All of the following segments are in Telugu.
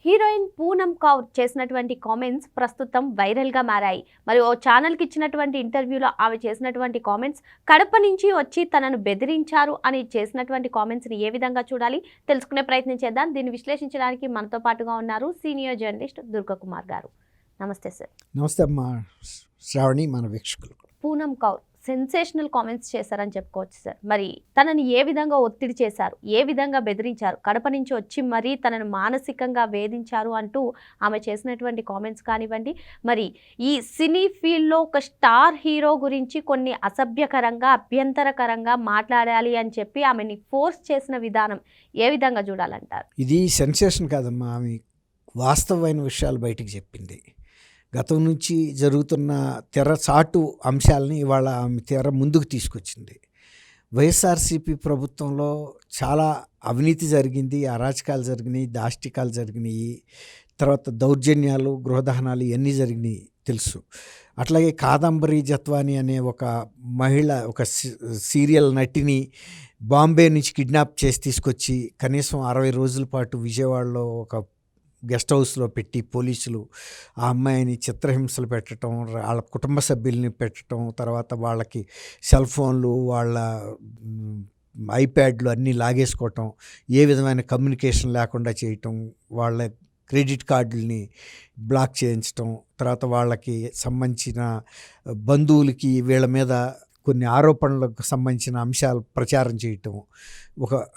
హీరోయిన్ పూనమ్ కౌర్ చేసినటువంటి కామెంట్స్ ప్రస్తుతం వైరల్గా మారాయి. మరి ఓ ఛానల్కి ఇచ్చినటువంటి ఇంటర్వ్యూలో ఆమె చేసినటువంటి కామెంట్స్ కడప నుంచి వచ్చి తనను బెదిరించారు అని చేసినటువంటి కామెంట్స్ని ఏ విధంగా చూడాలి తెలుసుకునే ప్రయత్నం చేద్దాం. దీన్ని విశ్లేషించడానికి మనతో పాటుగా ఉన్నారు సీనియర్ జర్నలిస్ట్ దుర్గకుమార్ గారు. నమస్తే సార్. నమస్తే అమ్మా శ్రావణి, మన వీక్షకులు. పూనమ్ కౌర్ సెన్సేషనల్ కామెంట్స్ చేశారని చెప్పుకోవచ్చు సార్. మరి తనని ఏ విధంగా ఒత్తిడి చేశారు, ఏ విధంగా బెదిరించారు, కడప నుంచి వచ్చి మరీ తనను మానసికంగా వేధించారు అంటూ ఆమె చేసినటువంటి కామెంట్స్ కానివ్వండి, మరి ఈ సినీ ఫీల్డ్లో ఒక స్టార్ హీరో గురించి కొన్ని అసభ్యకరంగా అభ్యంతరకరంగా మాట్లాడాలి అని చెప్పి ఆమెని ఫోర్స్ చేసిన విధానం ఏ విధంగా చూడాలంటారు? ఇది సెన్సేషన్ కాదమ్మా, ఆమె వాస్తవమైన విషయాలు బయటికి చెప్పింది. గతం నుంచి జరుగుతున్న తెరచాటు అంశాలని ఇవాళ ఆమె తెర ముందుకు తీసుకొచ్చింది. వైఎస్ఆర్సీపీ ప్రభుత్వంలో చాలా అవినీతి జరిగింది, అరాచకాలు జరిగినాయి, దాష్టికాలు జరిగినాయి, తర్వాత దౌర్జన్యాలు, గృహదహనాలు ఇవన్నీ జరిగినాయి తెలుసు. అట్లాగే కాదంబరి జత్వాని అనే ఒక మహిళ, ఒక సీరియల్ నటిని బాంబే నుంచి కిడ్నాప్ చేసి తీసుకొచ్చి కనీసం 60 రోజుల పాటు విజయవాడలో ఒక గెస్ట్ హౌస్లో పెట్టి పోలీసులు ఆ అమ్మాయిని చిత్రహింసలు పెట్టడం, వాళ్ళ కుటుంబ సభ్యుల్ని పెట్టడం, తర్వాత వాళ్ళకి సెల్ ఫోన్లు, వాళ్ళ ఐప్యాడ్లు అన్నీ లాగేసుకోవటం, ఏ విధమైన కమ్యూనికేషన్ లేకుండా చేయటం, వాళ్ళ క్రెడిట్ కార్డుల్ని బ్లాక్ చేయించటం, తర్వాత వాళ్ళకి సంబంధించిన బంధువులకి వీళ్ళ మీద కొన్ని ఆరోపణలకు సంబంధించిన అంశాలు ప్రచారం చేయటం,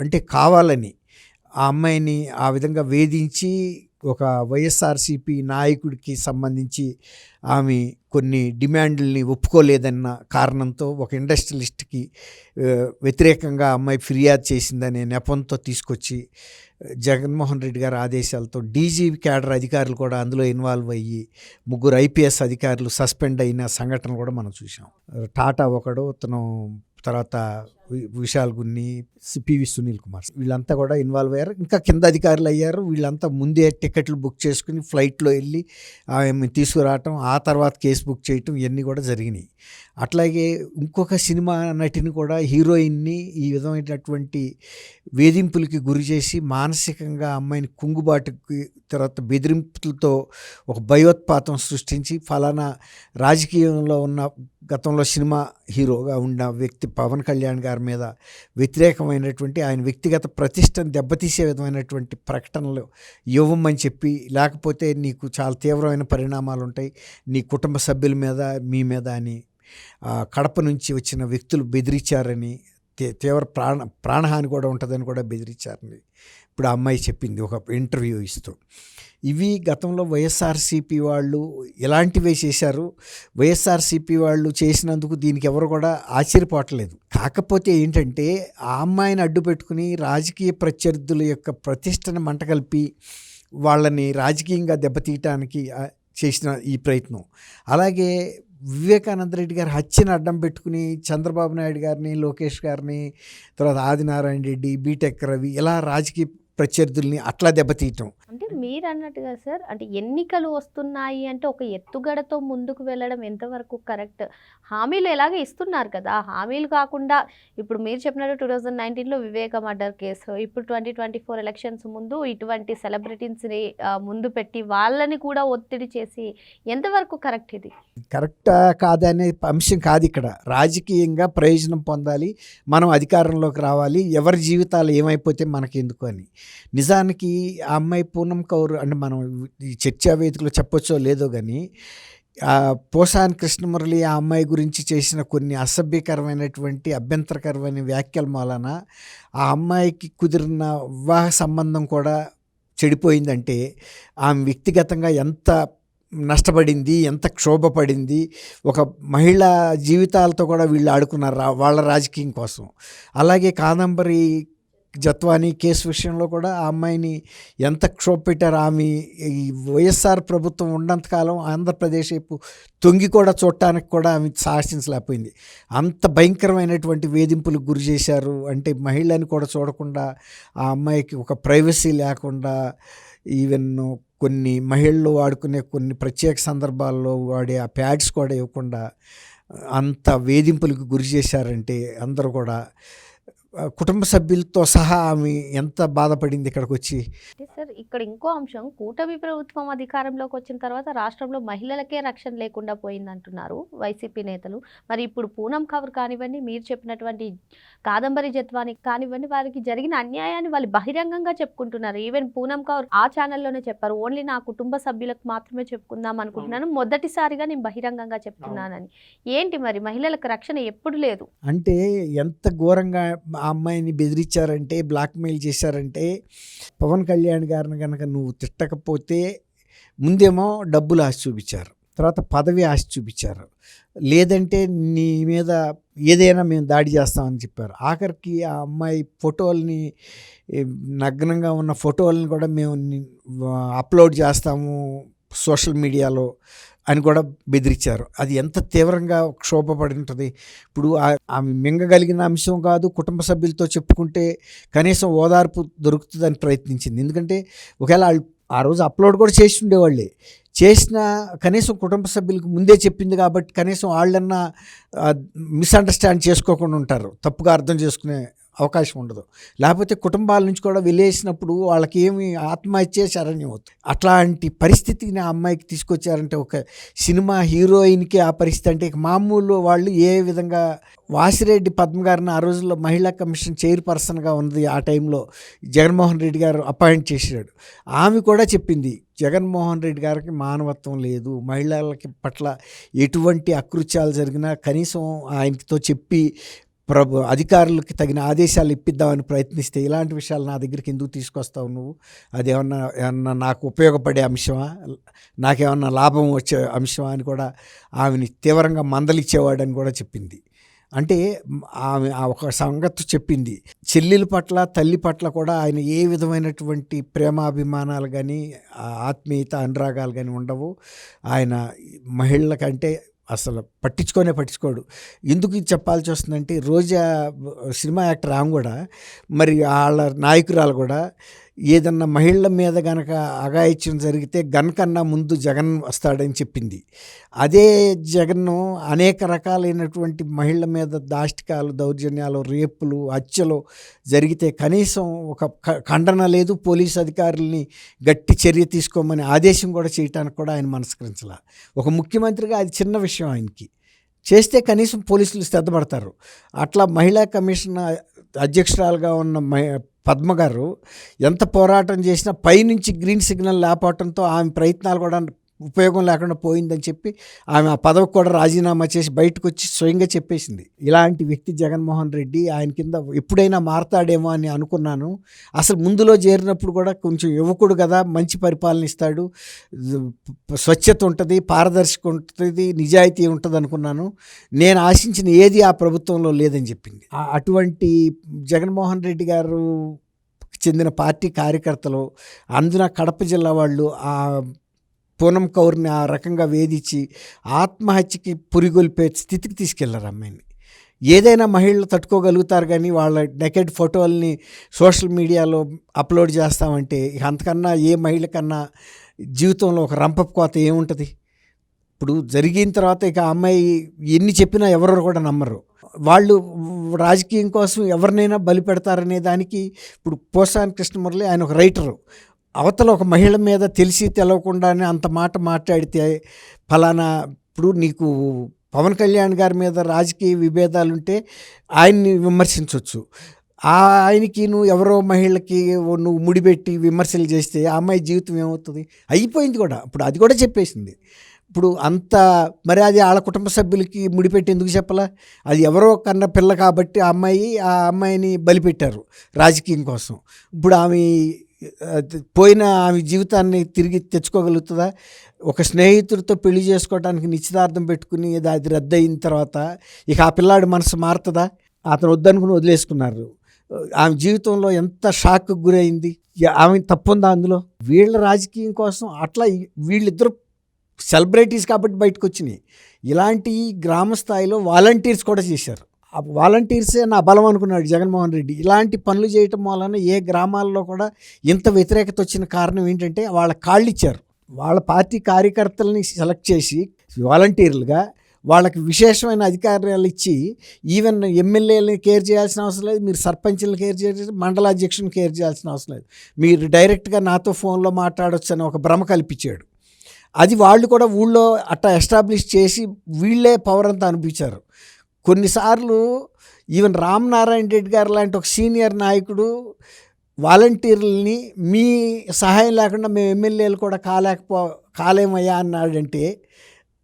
అంటే కావాలని ఆ అమ్మాయిని ఆ విధంగా వేధించి ఒక వైఎస్ఆర్సీపీ నాయకుడికి సంబంధించి ఆమె కొన్ని డిమాండ్లని ఒప్పుకోలేదన్న కారణంతో ఒక ఇండస్ట్రియలిస్ట్కి వ్యతిరేకంగా అమ్మాయి ఫిర్యాదు చేసిందనే నెపంతో తీసుకొచ్చి జగన్మోహన్ రెడ్డి గారి ఆదేశాలతో డీజీ క్యాడర్ అధికారులు కూడా అందులో ఇన్వాల్వ్ అయ్యి 3 ఐపీఎస్ అధికారులు సస్పెండ్ అయిన సంఘటన కూడా మనం చూసాం. టాటా ఒకడు, తను తర్వాత విశాల్ గున్ని, పివి సునీల్ కుమార్, వీళ్ళంతా కూడా ఇన్వాల్వ్ అయ్యారు. ఇంకా కింద అధికారులు అయ్యారు. వీళ్ళంతా ముందే టికెట్లు బుక్ చేసుకుని ఫ్లైట్లో వెళ్ళి ఆమె తీసుకురావటం, ఆ తర్వాత కేసు బుక్ చేయటం, ఇవన్నీ కూడా జరిగినాయి. అట్లాగే ఇంకొక సినిమా నటిని కూడా, హీరోయిన్ని ఈ విధమైనటువంటి వేధింపులకి గురి చేసి మానసికంగా అమ్మాయిని కుంగుబాటుకి, తర్వాత బెదిరింపులతో ఒక భయోత్పాతం సృష్టించి ఫలానా రాజకీయంలో ఉన్న గతంలో సినిమా హీరోగా ఉన్న వ్యక్తి పవన్ కళ్యాణ్ గారి మీద వ్యతిరేకమైనటువంటి ఆయన వ్యక్తిగత ప్రతిష్టను దెబ్బతీసే విధమైనటువంటి ప్రకటనలు ఇవ్వమని చెప్పి, లేకపోతే నీకు చాలా తీవ్రమైన పరిణామాలు ఉంటాయి నీ కుటుంబ సభ్యుల మీద, మీ మీద అని కడప నుంచి వచ్చిన వ్యక్తులు బెదిరించారని, తీవ్ర ప్రాణహాని కూడా ఉంటుందని కూడా బెదిరించారని ఇప్పుడు ఆ అమ్మాయి చెప్పింది ఒక ఇంటర్వ్యూ ఇస్తూ. ఇవి గతంలో వైఎస్ఆర్సీపీ వాళ్ళు ఎలాంటివే చేశారు. వైఎస్ఆర్సీపీ వాళ్ళు చేసినందుకు దీనికి ఎవరు కూడా ఆశ్చర్యపోవట్లేదు. కాకపోతే ఏంటంటే ఆ అమ్మాయిని అడ్డు పెట్టుకుని రాజకీయ ప్రత్యర్థుల యొక్క ప్రతిష్టను మంటగలిపి వాళ్ళని రాజకీయంగా దెబ్బతీయటానికి చేసిన ఈ ప్రయత్నం, అలాగే వివేకానంద రెడ్డి గారి హత్యను అడ్డం పెట్టుకుని చంద్రబాబు నాయుడు గారిని, లోకేష్ గారిని, తర్వాత ఆదినారాయణ రెడ్డి, బీటెక్ రవి, ఇలా రాజకీయ ప్రత్యర్థుల్ని అట్లా దెబ్బతీయటం. అంటే మీరు అన్నట్టుగా సార్, అంటే ఎన్నికలు వస్తున్నాయి అంటే ఒక ఎత్తుగడతో ముందుకు వెళ్ళడం ఎంతవరకు కరెక్ట్? హామీలు ఎలాగే ఇస్తున్నారు కదా, హామీలు కాకుండా ఇప్పుడు మీరు చెప్పినట్టు 2019లో వివేక మర్డర్ కేసు, ఇప్పుడు 2024 ఎలక్షన్స్ ముందు ఇటువంటి సెలబ్రిటీస్ని ముందు పెట్టి వాళ్ళని కూడా ఒత్తిడి చేసి ఎంతవరకు కరెక్ట్? ఇది కరెక్టా కాదనే అంశం కాదు ఇక్కడ. రాజకీయంగా ప్రయోజనం పొందాలి, మనం అధికారంలోకి రావాలి, ఎవరి జీవితాలు ఏమైపోతే మనకెందుకు అని. నిజానికి ఆ అమ్మాయి పూనమ్ కౌర్ అంటే మనం ఈ చర్చా వేదికలో చెప్పొచ్చో లేదో కానీ, పోసాని కృష్ణమురళి ఆ అమ్మాయి గురించి చేసిన కొన్ని అసభ్యకరమైనటువంటి అభ్యంతరకరమైన వ్యాఖ్యల మూలన ఆ అమ్మాయికి కుదిరిన వివాహ సంబంధం కూడా చెడిపోయిందంటే ఆమె వ్యక్తిగతంగా ఎంత నష్టపడింది, ఎంత క్షోభపడింది. ఒక మహిళా జీవితాలతో కూడా వీళ్ళు ఆడుకున్నారు వాళ్ళ రాజకీయం కోసం. అలాగే కాదంబరి జత్వాని కేసు విషయంలో కూడా ఆ అమ్మాయిని ఎంత క్షోభ పెట్టారు. ఆమె ఈ వైఎస్ఆర్ ప్రభుత్వం ఉన్నంతకాలం ఆంధ్రప్రదేశ్ వైపు తొంగి కూడా చూడటానికి కూడా ఆమె సాహసించలేకపోయింది. అంత భయంకరమైనటువంటి వేధింపులకు గురి చేశారు. అంటే మహిళని కూడా చూడకుండా, ఆ అమ్మాయికి ఒక ప్రైవసీ లేకుండా, ఈవెన్ కొన్ని మహిళలు వాడుకునే కొన్ని ప్రత్యేక సందర్భాల్లో వాడే ఆ ప్యాడ్స్ కూడా ఇవ్వకుండా అంత వేధింపులకు గురి చేశారంటే అందరూ కూడా కుటుంబ సభ్యులతో సహా ఆమె ఎంత బాధపడింది ఇక్కడికి వచ్చి. అంటే సార్ ఇక్కడ ఇంకో అంశం, కూటమి ప్రభుత్వం అధికారంలోకి వచ్చిన తర్వాత రాష్ట్రంలో మహిళలకే రక్షణ లేకుండా పోయిందంటున్నారు వైసీపీ నేతలు. మరి ఇప్పుడు పూనం కౌర్ కానివ్వండి, మీరు చెప్పినటువంటి కాదంబరి జత్వాని కానివ్వండి, వారికి జరిగిన అన్యాయాన్ని వాళ్ళు బహిరంగంగా చెప్పుకుంటున్నారు. ఈవెన్ పూనం కౌర్ ఆ ఛానల్లోనే చెప్పారు, ఓన్లీ నా కుటుంబ సభ్యులకు మాత్రమే చెప్పుకుందాం అనుకుంటున్నాను, మొదటిసారిగా నేను బహిరంగంగా చెప్తున్నానని. ఏంటి మరి మహిళలకు రక్షణ ఎప్పుడు లేదు? అంటే ఎంత ఘోరంగా ఆ అమ్మాయిని బెదిరించారంటే, బ్లాక్మెయిల్ చేశారంటే, పవన్ కళ్యాణ్ గారిని కనుక నువ్వు తిట్టకపోతే ముందేమో డబ్బులు ఆశ చూపించారు, తర్వాత పదవి ఆశ చూపించారు, లేదంటే నీ మీద ఏదైనా మేము దాడి చేస్తామని చెప్పారు. ఆఖరికి ఆ అమ్మాయి ఫోటోల్ని, నగ్నంగా ఉన్న ఫోటోలను కూడా మేము అప్లోడ్ చేస్తాము సోషల్ మీడియాలో అని కూడా బెదిరించారు. అది ఎంత తీవ్రంగా క్షోభపడి ఉంటుంది. ఇప్పుడు ఆమె మింగగలిగిన అంశం కాదు, కుటుంబ సభ్యులతో చెప్పుకుంటే కనీసం ఓదార్పు దొరుకుతుందని ప్రయత్నించింది. ఎందుకంటే ఒకవేళ వాళ్ళు ఆ రోజు అప్లోడ్ కూడా చేసి ఉండేవాళ్ళే, చేసిన కనీసం కుటుంబ సభ్యులకు ముందే చెప్పింది కాబట్టి కనీసం వాళ్ళన్నా మిస్అండర్స్టాండ్ చేసుకోకుండా ఉంటారు, తప్పుగా అర్థం చేసుకునే అవకాశం ఉండదు. లేకపోతే కుటుంబాల నుంచి కూడా వెళ్ళేసినప్పుడు వాళ్ళకి ఏమి ఆత్మహత్య శరణ్యం అవుతుంది. అట్లాంటి పరిస్థితిని ఆ అమ్మాయికి తీసుకొచ్చారంటే, ఒక సినిమా హీరోయిన్కి ఆ పరిస్థితి అంటే ఇక మామూలు వాళ్ళు ఏ విధంగా. వాసిరెడ్డి పద్మ గారిని ఆ రోజుల్లో మహిళా కమిషన్ చైర్పర్సన్గా ఉంది, ఆ టైంలో జగన్మోహన్ రెడ్డి గారు అపాయింట్ చేశాడు. ఆమె కూడా చెప్పింది, జగన్మోహన్ రెడ్డి గారికి మానవత్వం లేదు, మహిళలకి పట్ల ఎటువంటి అకృత్యాలు జరిగినా కనీసం ఆయనతో చెప్పి అధికారులకి తగిన ఆదేశాలు ఇప్పిద్దామని ప్రయత్నిస్తే ఇలాంటి విషయాలు నా దగ్గరికి ఎందుకు తీసుకొస్తావు నువ్వు, అది ఏమన్నా నాకు ఉపయోగపడే అంశమా, నాకేమన్నా లాభం వచ్చే అంశమా అని కూడా ఆమెని తీవ్రంగా మందలిచ్చేవాడని కూడా చెప్పింది. అంటే ఆమె ఒక సంగతి చెప్పింది, చెల్లెల పట్ల తల్లి పట్ల కూడా ఆయన ఏ విధమైనటువంటి ప్రేమాభిమానాలు కానీ ఆత్మీయత అనురాగాలు కానీ ఉండవు. ఆయన మహిళల కంటే అసలు పట్టించుకోడు. ఎందుకు ఇది చెప్పాల్సి వస్తుందంటే, రోజా సినిమా యాక్టర్ ఆమె కూడా, మరి వాళ్ళ నాయకురాలు కూడా ఏదన్నా మహిళల మీద కనుక అఘాయిత్యం జరిగితే గన్ కన్నా ముందు జగన్ వస్తాడని చెప్పింది. అదే జగన్ను అనేక రకాలైనటువంటి మహిళల మీద దాష్టికాలు, దౌర్జన్యాలు, రేపులు, హత్యలు జరిగితే కనీసం ఒక ఖండన లేదు, పోలీసు అధికారుల్ని గట్టి చర్య తీసుకోమని ఆదేశం కూడా చేయటానికి కూడా ఆయన మనస్కరించాల. ఒక ముఖ్యమంత్రిగా అది చిన్న విషయం, ఆయనకి చేస్తే కనీసం పోలీసులు శ్రద్ధపడతారు. అట్లా మహిళా కమిషన్ అధ్యక్షురాలుగా ఉన్న పద్మ గారు ఎంత పోరాటం చేసినా పైనుంచి గ్రీన్ సిగ్నల్ లేకపోవడంతో ఆమె ప్రయత్నాలు కూడా ఉపయోగం లేకుండా పోయిందని చెప్పి ఆమె ఆ పదవికి కూడా రాజీనామా చేసి బయటకు వచ్చి స్వయంగా చెప్పేసింది. ఇలాంటి వ్యక్తి జగన్మోహన్ రెడ్డి, ఆయన కింద ఎప్పుడైనా మారతాడేమో అని అనుకున్నాను. అసలు ముందులో చేరినప్పుడు కూడా కొంచెం యువకుడు కదా, మంచి పరిపాలన ఇస్తాడు, స్వచ్ఛత ఉంటుంది, పారదర్శక ఉంటుంది, నిజాయితీ ఉంటుంది అనుకున్నాను. నేను ఆశించిన ఏది ఆ ప్రభుత్వంలో లేదని చెప్పింది. అటువంటి జగన్మోహన్ రెడ్డి గారు చెందిన పార్టీ కార్యకర్తలు, అందున కడప జిల్లా వాళ్ళు ఆ పూనం కౌర్ని ఆ రకంగా వేధించి ఆత్మహత్యకి పురిగొల్పే స్థితికి తీసుకెళ్లారు అమ్మాయిని. ఏదైనా మహిళలు తట్టుకోగలుగుతారు, కానీ వాళ్ళ నెకెడ్ ఫోటోల్ని సోషల్ మీడియాలో అప్లోడ్ చేస్తామంటే ఇక అంతకన్నా ఏ మహిళ కన్నా జీవితంలో ఒక రంపపు కోత ఏముంటుంది. ఇప్పుడు జరిగిన తర్వాత ఇక అమ్మాయి ఎన్ని చెప్పినా ఎవరు కూడా నమ్మరు. వాళ్ళు రాజకీయం కోసం ఎవరినైనా బలి పెడతారనే దానికి ఇప్పుడు పోసాని కృష్ణమురళి ఆయన ఒక రైటరు, అవతల ఒక మహిళ మీద తెలిసి తెలవకుండానే అంత మాట మాట్లాడితే ఫలానా, ఇప్పుడు నీకు పవన్ కళ్యాణ్ గారి మీద రాజకీయ విభేదాలుంటే ఆయన్ని విమర్శించవచ్చు, ఆయనకి నువ్వు ఎవరో మహిళకి నువ్వు ముడిపెట్టి విమర్శలు చేస్తే ఆ అమ్మాయి జీవితం ఏమవుతుంది, అయిపోయింది కూడా. ఇప్పుడు అది కూడా చెప్పేసింది. ఇప్పుడు అంత మరి అది వాళ్ళ కుటుంబ సభ్యులకి ముడిపెట్టి ఎందుకు చెప్పాలా, అది ఎవరో కన్న పిల్ల కాబట్టి ఆ అమ్మాయిని బలిపెట్టారు రాజకీయం కోసం. ఇప్పుడు ఆమె జీవితాన్ని తిరిగి తెచ్చుకోగలుగుతుందా? ఒక స్నేహితుడితో పెళ్లి చేసుకోవడానికి నిశ్చితార్థం పెట్టుకుని అది రద్దు అయిన తర్వాత ఇక ఆ పిల్లాడి మనసు మారుతుందా? అతను వద్దనుకుని వదిలేసుకున్నారు. ఆమె జీవితంలో ఎంత షాక్కి గురైంది, ఆమె తప్పుందా అందులో? వీళ్ళ రాజకీయం కోసం అట్లా వీళ్ళిద్దరు సెలబ్రిటీస్ కాబట్టి బయటకు వచ్చినాయి. ఇలాంటి గ్రామ స్థాయిలో వాలంటీర్స్ కూడా చేశారు. ఆ వాలంటీర్సే నా బలం అనుకున్నాడు జగన్మోహన్ రెడ్డి. ఇలాంటి పనులు చేయటం వలన ఏ గ్రామాల్లో కూడా ఇంత వ్యతిరేకత వచ్చిన కారణం ఏంటంటే వాళ్ళ కాళ్ళు ఇచ్చారు. వాళ్ళ పార్టీ కార్యకర్తలని సెలెక్ట్ చేసి వాలంటీర్లుగా వాళ్ళకి విశేషమైన అధికారాలు ఇచ్చి ఈవెన్ ఎమ్మెల్యేలని కేర్ చేయాల్సిన అవసరం లేదు, మీరు సర్పంచ్లను కేర్ చేయాల్సిన, మండలాధ్యక్షుని కేర్ చేయాల్సిన అవసరం లేదు, మీరు డైరెక్ట్గా నాతో ఫోన్లో మాట్లాడొచ్చు అని ఒక భ్రమ కల్పించాడు. అది వాళ్ళు కూడా ఊళ్ళో అట్టా ఎస్టాబ్లిష్ చేసి వీళ్ళే పవర్ అంతా అనిపించారు. కొన్నిసార్లు ఈవెన్ రామనారాయణ రెడ్డి గారు లాంటి ఒక సీనియర్ నాయకుడు వాలంటీర్లని మీ సహాయం లేకుండా మేము ఎమ్మెల్యేలు కూడా కాలేమయ్యా అన్నాడంటే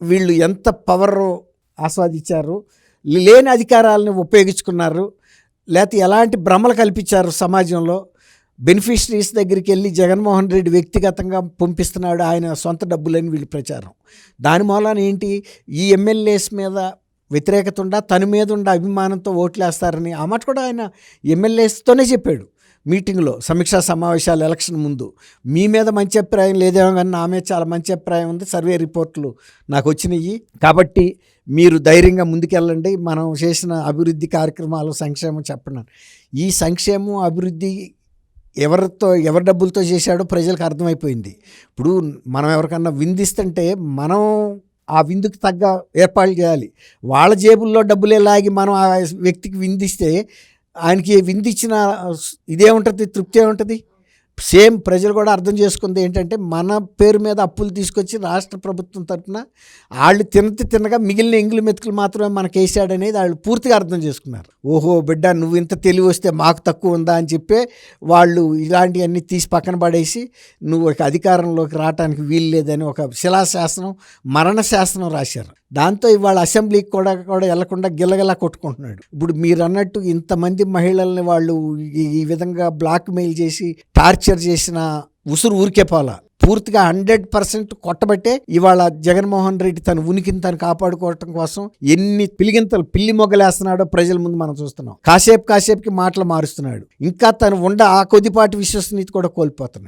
వీళ్ళు ఎంత పవర్ ఆస్వాదించారు, లేని అధికారాలను ఉపయోగించుకున్నారు, లేకపోతే ఎలాంటి భ్రమలు కల్పించారు సమాజంలో. బెనిఫిషరీస్ దగ్గరికి వెళ్ళి జగన్మోహన్ రెడ్డి వ్యక్తిగతంగా పంపిస్తున్నాడు ఆయన సొంత డబ్బులని వీళ్ళు ప్రచారం. దాని మూలాన ఏంటి, ఈ ఎమ్మెల్యేస్ మీద వ్యతిరేకత ఉండా తన మీద ఉండే అభిమానంతో ఓట్లేస్తారని ఆ మాట కూడా ఆయన ఎమ్మెల్యేస్తోనే చెప్పాడు మీటింగ్లో, సమీక్షా సమావేశాలు ఎలక్షన్ ముందు. మీ మీద మంచి అభిప్రాయం లేదేమో కానీ నా మీద చాలా మంచి అభిప్రాయం ఉంది, సర్వే రిపోర్ట్లు నాకు వచ్చినాయి, కాబట్టి మీరు ధైర్యంగా ముందుకెళ్ళండి, మనం చేసిన అభివృద్ధి కార్యక్రమాలు సంక్షేమం చెప్పండి. ఈ సంక్షేమం అభివృద్ధి ఎవరి డబ్బులతో చేశాడో ప్రజలకు అర్థమైపోయింది. ఇప్పుడు మనం ఎవరికన్నా విందిస్తుంటే మనం ఆ విందుకు తగ్గ ఏర్పాట్లు చేయాలి. వాళ్ళ జేబుల్లో డబ్బులే లాగి మనం ఆ వ్యక్తికి విందిస్తే ఆయనకి విందిచ్చిన ఇదే ఉంటుంది, తృప్తి ఏముంటుంది. సేమ్ ప్రజలు కూడా అర్థం చేసుకుంది ఏంటంటే మన పేరు మీద అప్పులు తీసుకొచ్చి రాష్ట్ర ప్రభుత్వం తరఫున వాళ్ళు తినగా మిగిలిన ఎంగిలి మెతుకులు మాత్రమే మనకు వేసాడనేది వాళ్ళు పూర్తిగా అర్థం చేసుకున్నారు. ఓహో బిడ్డ నువ్వు ఇంత తెలివి వస్తే మాకు తక్కువ ఉందా అని చెప్పి వాళ్ళు ఇలాంటివన్నీ తీసి పక్కన పడేసి నువ్వు ఒక అధికారంలోకి రావడానికి వీలు లేదని ఒక శిలాశాసనం, మరణ శాసనం రాశారు. దాంతో ఇవాళ అసెంబ్లీకి కూడా వెళ్లకుండా గిల్లగిలా కొట్టుకుంటున్నాడు. ఇప్పుడు మీరు అన్నట్టు ఇంతమంది మహిళల్ని వాళ్ళు ఈ విధంగా బ్లాక్ మెయిల్ చేసి టార్చర్ చేసిన ఉసురు ఊరికే పోలా, పూర్తిగా 100% కొట్టబట్టే ఇవాళ జగన్మోహన్ రెడ్డి తన ఉనికిని తను కాపాడుకోవటం కోసం ఎన్ని పిల్లి మొగ్గలేస్తున్నాడో ప్రజల ముందు మనం చూస్తున్నాం. కాసేపుకి మాటలు మారుస్తున్నాడు, ఇంకా తను ఆ కొద్దిపాటి విశ్వసనీయత కూడా కోల్పోతున్నాడు.